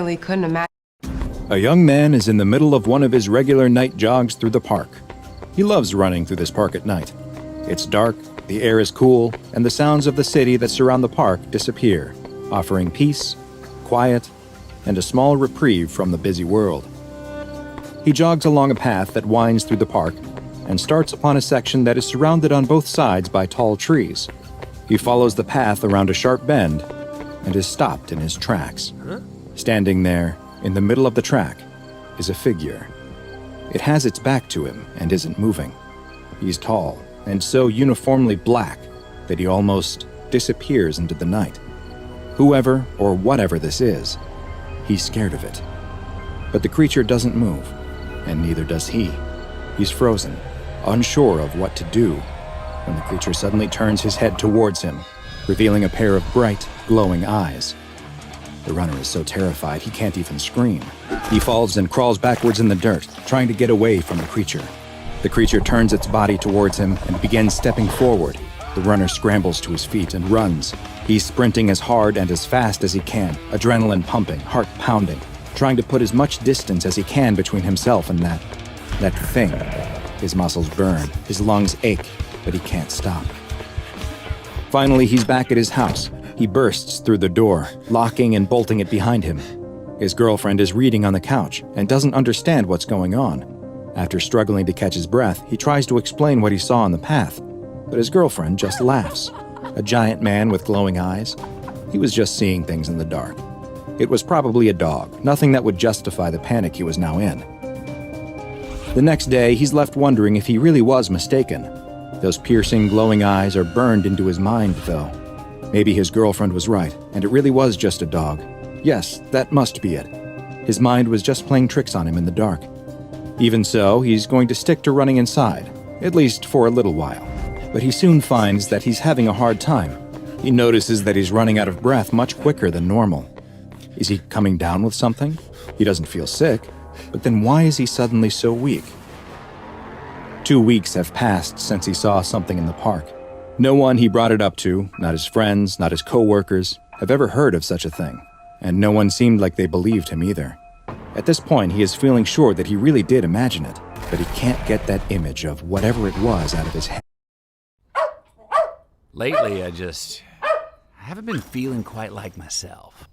really couldn't imagine. A young man is in the middle of one of his regular night jogs through the park. He loves running through this park at night. It's dark, the air is cool, and the sounds of the city that surround the park disappear, offering peace, quiet, and a small reprieve from the busy world. He jogs along a path that winds through the park and starts upon a section that is surrounded on both sides by tall trees. He follows the path around a sharp bend and is stopped in his tracks. Standing there, in the middle of the track, is a figure. It has its back to him and isn't moving. He's tall and so uniformly black that he almost disappears into the night. Whoever or whatever this is, he's scared of it. But the creature doesn't move, and neither does he. He's frozen, unsure of what to do, when the creature suddenly turns his head towards him, revealing a pair of bright, glowing eyes. The runner is so terrified he can't even scream. He falls and crawls backwards in the dirt, trying to get away from the creature. The creature turns its body towards him and begins stepping forward. The runner scrambles to his feet and runs. He's sprinting as hard and as fast as he can, adrenaline pumping, heart pounding, trying to put as much distance as he can between himself and that thing. His muscles burn, his lungs ache, but he can't stop. Finally, he's back at his house. He bursts through the door, locking and bolting it behind him. His girlfriend is reading on the couch and doesn't understand what's going on. After struggling to catch his breath, he tries to explain what he saw on the path, but his girlfriend just laughs. A giant man with glowing eyes? He was just seeing things in the dark. It was probably a dog, nothing that would justify the panic he was now in. The next day, he's left wondering if he really was mistaken. Those piercing, glowing eyes are burned into his mind, though. Maybe his girlfriend was right, and it really was just a dog. Yes, that must be it. His mind was just playing tricks on him in the dark. Even so, he's going to stick to running inside, at least for a little while. But he soon finds that he's having a hard time. He notices that he's running out of breath much quicker than normal. Is he coming down with something? He doesn't feel sick, but then why is he suddenly so weak? 2 weeks have passed since he saw something in the park. No one he brought it up to, not his friends, not his co-workers, have ever heard of such a thing, and no one seemed like they believed him either. At this point, he is feeling sure that he really did imagine it, but he can't get that image of whatever it was out of his head. Lately, I haven't been feeling quite like myself.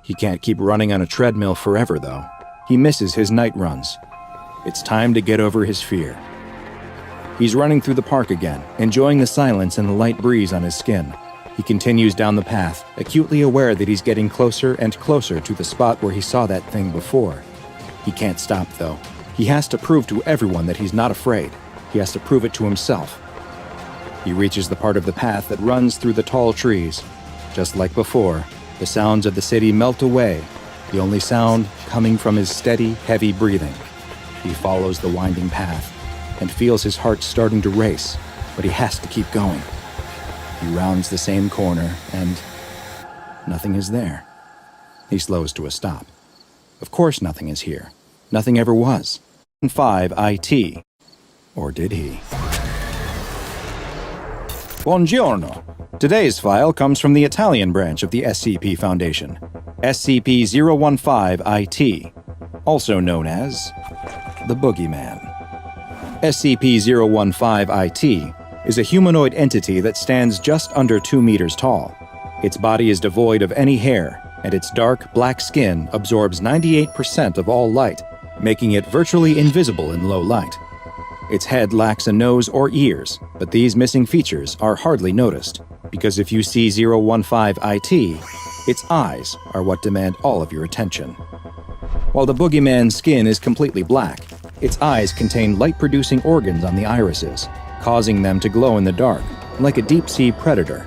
He can't keep running on a treadmill forever, though. He misses his night runs. It's time to get over his fear. He's running through the park again, enjoying the silence and the light breeze on his skin. He continues down the path, acutely aware that he's getting closer and closer to the spot where he saw that thing before. He can't stop, though. He has to prove to everyone that he's not afraid. He has to prove it to himself. He reaches the part of the path that runs through the tall trees. Just like before, the sounds of the city melt away, the only sound coming from his steady, heavy breathing. He follows the winding path and feels his heart starting to race, but he has to keep going. He rounds the same corner and nothing is there. He slows to a stop. Of course nothing is here. Nothing ever was. 015-IT. Or did he? Buongiorno. Today's file comes from the Italian branch of the SCP Foundation. SCP-015-IT, also known as the Boogeyman. SCP-015-IT is a humanoid entity that stands just under 2 meters tall. Its body is devoid of any hair, and its dark, black skin absorbs 98% of all light, making it virtually invisible in low light. Its head lacks a nose or ears, but these missing features are hardly noticed, because if you see 015-IT, its eyes are what demand all of your attention. While the Boogeyman's skin is completely black, its eyes contain light-producing organs on the irises, causing them to glow in the dark, like a deep-sea predator.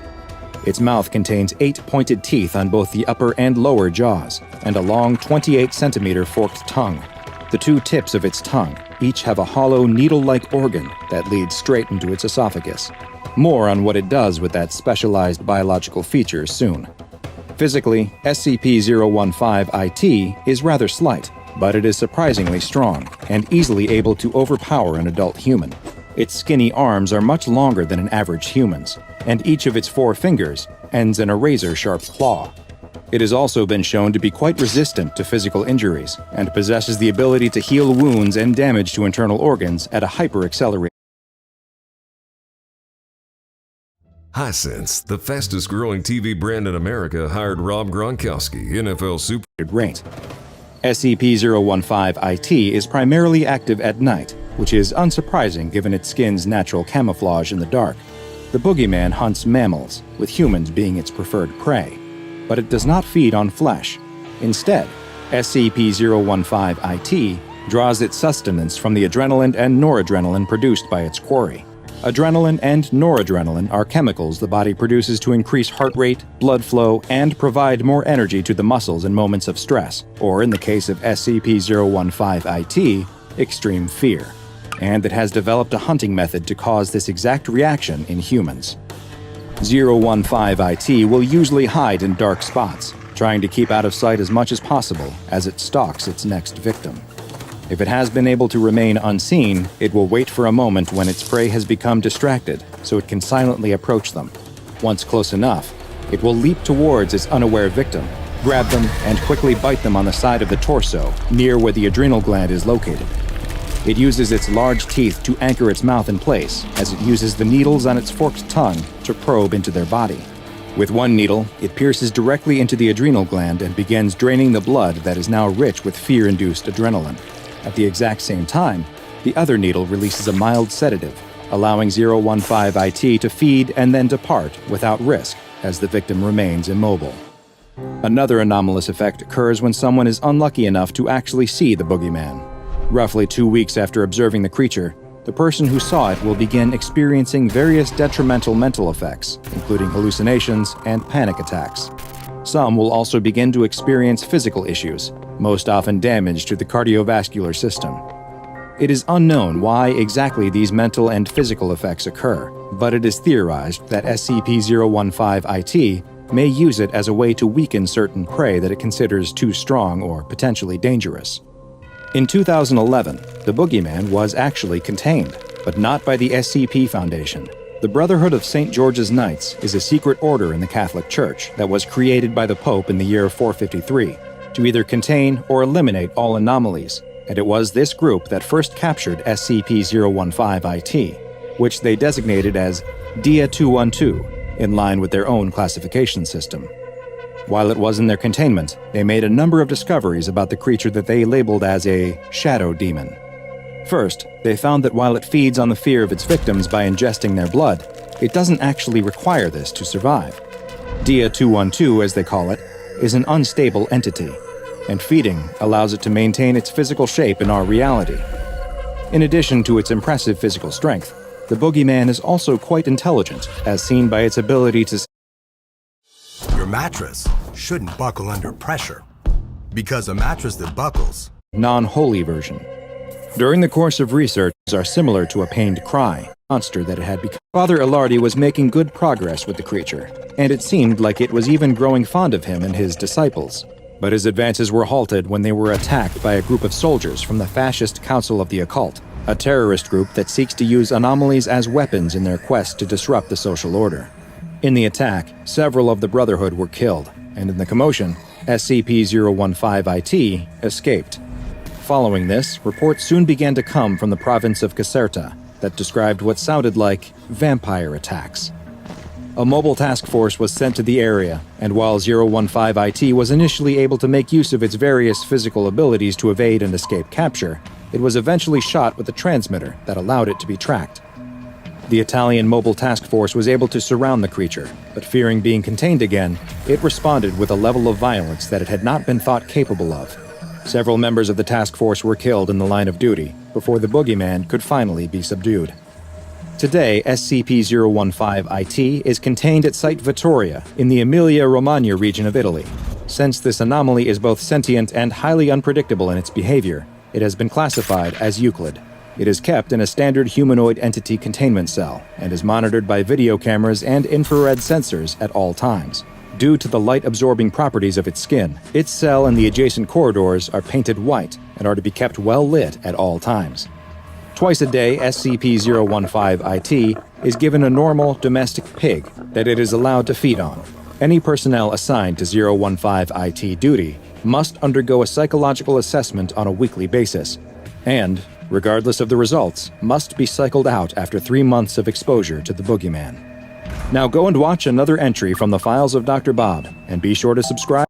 Its mouth contains 8 pointed teeth on both the upper and lower jaws, and a long 28-centimeter forked tongue. The 2 tips of its tongue each have a hollow, needle-like organ that leads straight into its esophagus. More on what it does with that specialized biological feature soon. Physically, SCP-015-IT is rather slight, but it is surprisingly strong and easily able to overpower an adult human. Its skinny arms are much longer than an average human's, and each of its 4 fingers ends in a razor-sharp claw. It has also been shown to be quite resistant to physical injuries and possesses the ability to heal wounds and damage to internal organs at a hyper-accelerated Hisense, the fastest-growing TV brand in America, hired Rob Gronkowski, NFL super rate. SCP-015-IT is primarily active at night, which is unsurprising given its skin's natural camouflage in the dark. The boogeyman hunts mammals, with humans being its preferred prey, but it does not feed on flesh. Instead, SCP-015-IT draws its sustenance from the adrenaline and noradrenaline produced by its quarry. Adrenaline and noradrenaline are chemicals the body produces to increase heart rate, blood flow, and provide more energy to the muscles in moments of stress, or in the case of SCP-015-IT, extreme fear. And it has developed a hunting method to cause this exact reaction in humans. 015-IT will usually hide in dark spots, trying to keep out of sight as much as possible as it stalks its next victim. If it has been able to remain unseen, it will wait for a moment when its prey has become distracted, so it can silently approach them. Once close enough, it will leap towards its unaware victim, grab them, and quickly bite them on the side of the torso, near where the adrenal gland is located. It uses its large teeth to anchor its mouth in place, as it uses the needles on its forked tongue to probe into their body. With one needle, it pierces directly into the adrenal gland and begins draining the blood that is now rich with fear-induced adrenaline. At the exact same time, the other needle releases a mild sedative, allowing 015-IT to feed and then depart without risk as the victim remains immobile. Another anomalous effect occurs when someone is unlucky enough to actually see the boogeyman. Roughly 2 weeks after observing the creature, the person who saw it will begin experiencing various detrimental mental effects, including hallucinations and panic attacks. Some will also begin to experience physical issues, most often damage to the cardiovascular system. It is unknown why exactly these mental and physical effects occur, but it is theorized that SCP-015-IT may use it as a way to weaken certain prey that it considers too strong or potentially dangerous. In 2011, the boogeyman was actually contained, but not by the SCP Foundation. The Brotherhood of St. George's Knights is a secret order in the Catholic Church that was created by the Pope in the year 453 to either contain or eliminate all anomalies, and it was this group that first captured SCP-015-IT, which they designated as Dia 212, in line with their own classification system. While it was in their containment, they made a number of discoveries about the creature that they labeled as a shadow demon. First, they found that while it feeds on the fear of its victims by ingesting their blood, it doesn't actually require this to survive. Dia 212, as they call it, is an unstable entity, and feeding allows it to maintain its physical shape in our reality. In addition to its impressive physical strength, the boogeyman is also quite intelligent, as seen by its ability to Your mattress shouldn't buckle under pressure, because a mattress that buckles non-holy version. During the course of research are similar to a pained cry, monster that it had become. Father Ilardi was making good progress with the creature, and it seemed like it was even growing fond of him and his disciples. But his advances were halted when they were attacked by a group of soldiers from the Fascist Council of the Occult, a terrorist group that seeks to use anomalies as weapons in their quest to disrupt the social order. In the attack, several of the Brotherhood were killed, and in the commotion, SCP-015-IT escaped. Following this, reports soon began to come from the province of Caserta that described what sounded like vampire attacks. A mobile task force was sent to the area, and while 015-IT was initially able to make use of its various physical abilities to evade and escape capture, it was eventually shot with a transmitter that allowed it to be tracked. The Italian mobile task force was able to surround the creature, but fearing being contained again, it responded with a level of violence that it had not been thought capable of. Several members of the task force were killed in the line of duty before the boogeyman could finally be subdued. Today, SCP-015-IT is contained at Site Vittoria in the Emilia-Romagna region of Italy. Since this anomaly is both sentient and highly unpredictable in its behavior, it has been classified as Euclid. It is kept in a standard humanoid entity containment cell and is monitored by video cameras and infrared sensors at all times. Due to the light-absorbing properties of its skin, its cell and the adjacent corridors are painted white and are to be kept well lit at all times. Twice a day, SCP-015-IT is given a normal domestic pig that it is allowed to feed on, Any personnel assigned to 015-IT duty must undergo a psychological assessment on a weekly basis, and, regardless of the results, must be cycled out after 3 months of exposure to the boogeyman. Now go and watch another entry from the files of Dr. Bob, and be sure to subscribe.